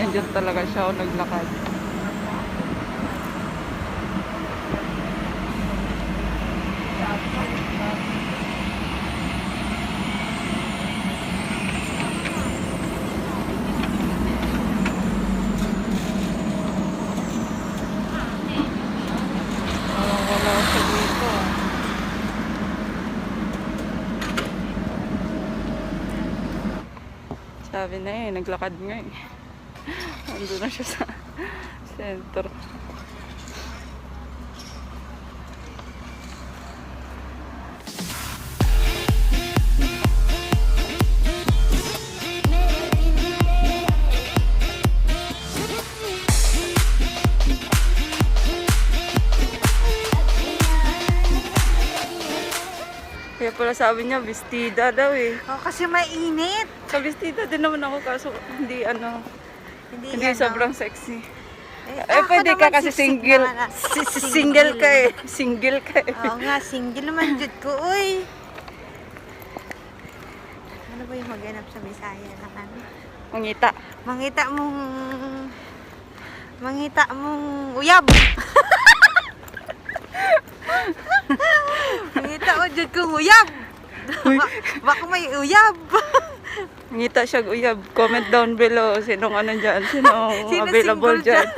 Nandiyan talaga siya o naglakad. Wala siya dito. Sabi na naglakad nga eh. Nandun na siya sa center. Kaya pala sabi niya, bestida daw eh. Oh, kasi mainit. Sa bestida din naman ako kaso hindi hindi sobrang sexy. Pwede ka kasi single. Single ka eh. Single ka eh. Oo nga, single naman jud ko. Uy! Ano ba yung maghanap sa Bisaya na ano? Mangita. Mangita mong uyab. Mangita mo jud kong uyab. Baka may uyab. Mangita siya uyab. Comment down below. Sinong ano dyan? Sinong Sino available single dyan?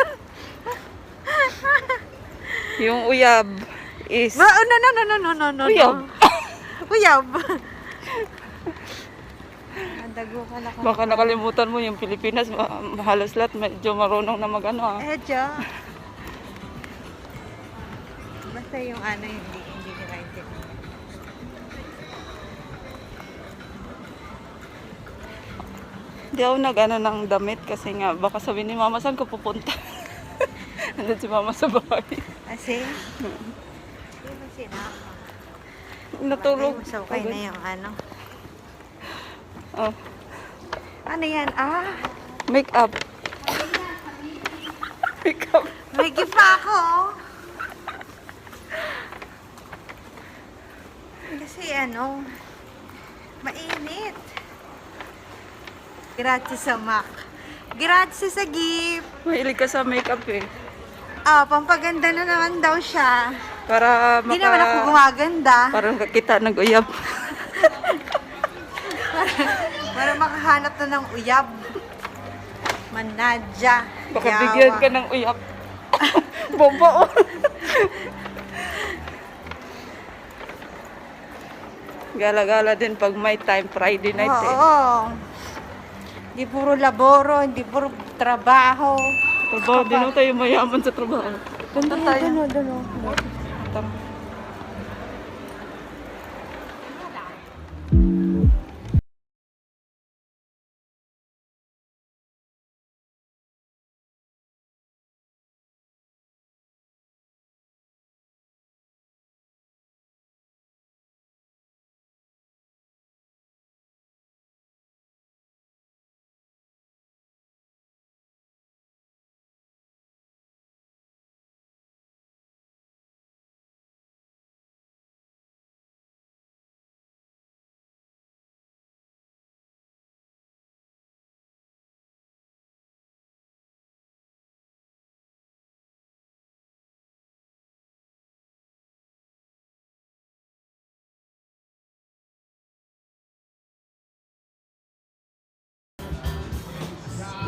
Yung uyab is... No. Uyab. Uyab. Dago ka na ko. Baka nakalimutan mo yung Pilipinas. Halos lahat medyo marunong na mag-ano ah. Medyo. Basta yung ano, hindi nila intindihan. Hindi ako nag-ano ng damit kasi nga baka sabihin ni Mama, saan ko pupunta? Nandun si Mama sa bahay. Kasi? Hindi mo sinama. Natulog. Masukay na yung ano. Oh. Ano yan? Ah! Make up. Make up. May gift pa ako. Kasi ano, mainit. Gratis sa Mac. Gratis sa gift. Mahilig ka sa makeup eh. Ah, pampaganda na naman daw siya. Para Hindi naman ako gumaganda. Parang kita nag-uyab. Para makahanap na ng uyab. Manadya. Baka bigyan ka ng uyab. Bomba oh. Gala-gala din pag may time, Friday night eh. Oo. Hindi puro laboro, hindi puro trabaho. Trabaho din ako tayo mayaman sa trabaho. Ganda tayo. Doon. Tara.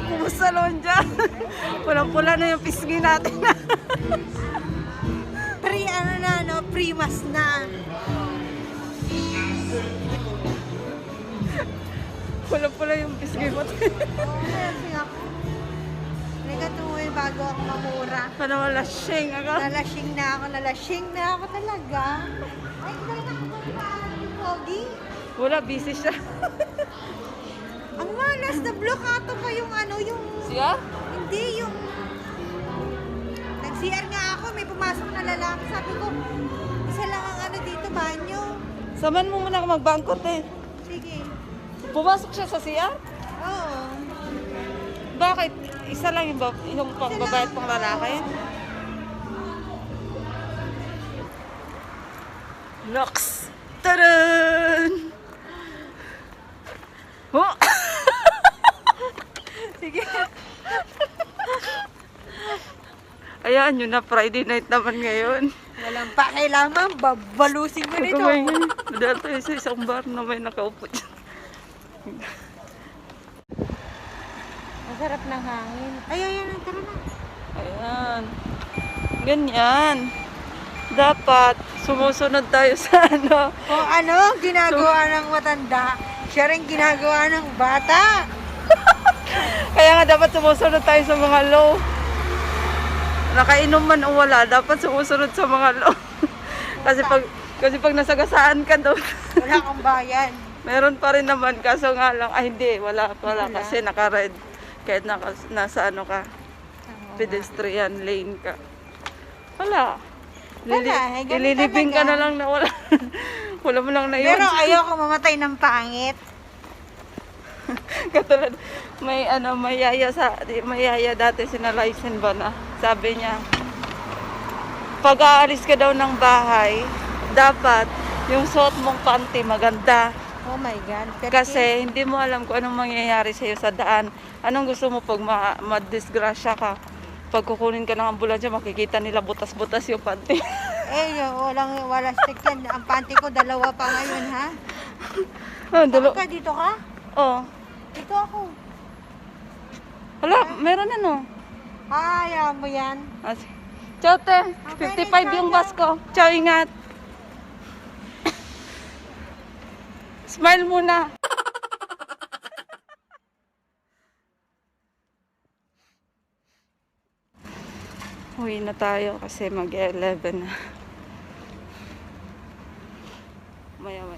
Kumusta naman dyan? Pulang-pula na yung pisngi natin. Pre-mas na. Pulang-pula yung pisngi mo. Kasi ako. Nagatuloy bago ako mamura. Paano malasing ako? Nalasing na ako talaga. Ay, talaga ako magpaalam yung pogi. Wala, busy siya. Ang malas na blokato pa yung ano, yung... Siya? Hindi, yung... Nag-CR nga ako, may pumasok na lalaki. Sabi ko, isa lang ang ano dito, banyo. Saman mo muna ako magbangkot eh. Sige. Pumasok siya sa CR? Oo. Bakit? Isa lang yung pangbabayad pang lalaki? Nox! Taran! Oh! Sige. Ayan, yun na, Friday night naman ngayon. Walang pakialaman, babalusin mo nito. Dahil tayo sa isang bar na may nakaupo dyan. Masarap ng hangin. Ay, ayan, tara na. Ayan. Ganyan. Dapat sumusunod tayo sa ano. Kung ano ginagawa ng matanda, siya rin ginagawa ng bata. Kaya nga dapat sumusunod tayo sa mga law. Nakainom man o wala, dapat sumusunod sa mga law. kasi pag nasagasaan ka daw, Wala kang bayan. meron pa rin naman, kaso nga lang, ay hindi, wala kasi naka-red. Kahit nasa ano ka, pedestrian lane ka. Wala. Ililibing ka na lang na wala. Wala mo lang na yun. Pero ayoko mamatay ng pangit. Katulad, may yaya dati sinalaisen ba na. Sabi niya, pag aalis ka daw ng bahay, dapat yung suot mong panty maganda. Oh my God. Kasi hindi mo alam kung anong mangyayari sa'yo sa daan. Anong gusto mo pag madisgrasya ka? Pag kukunin ka ng ambulansya, makikita nila butas-butas yung panty. Wala stick yan. Ang panty ko, dalawa pa ngayon, ha? Oh, Ka, dito ka? Oh. Dito ako. Wala, meron ano. Ayaw mo yan. Ciao, te. Okay, 55 yung bus ko. Ciao, ingat. Smile muna. Uwi na tayo kasi mag-11 na. Maya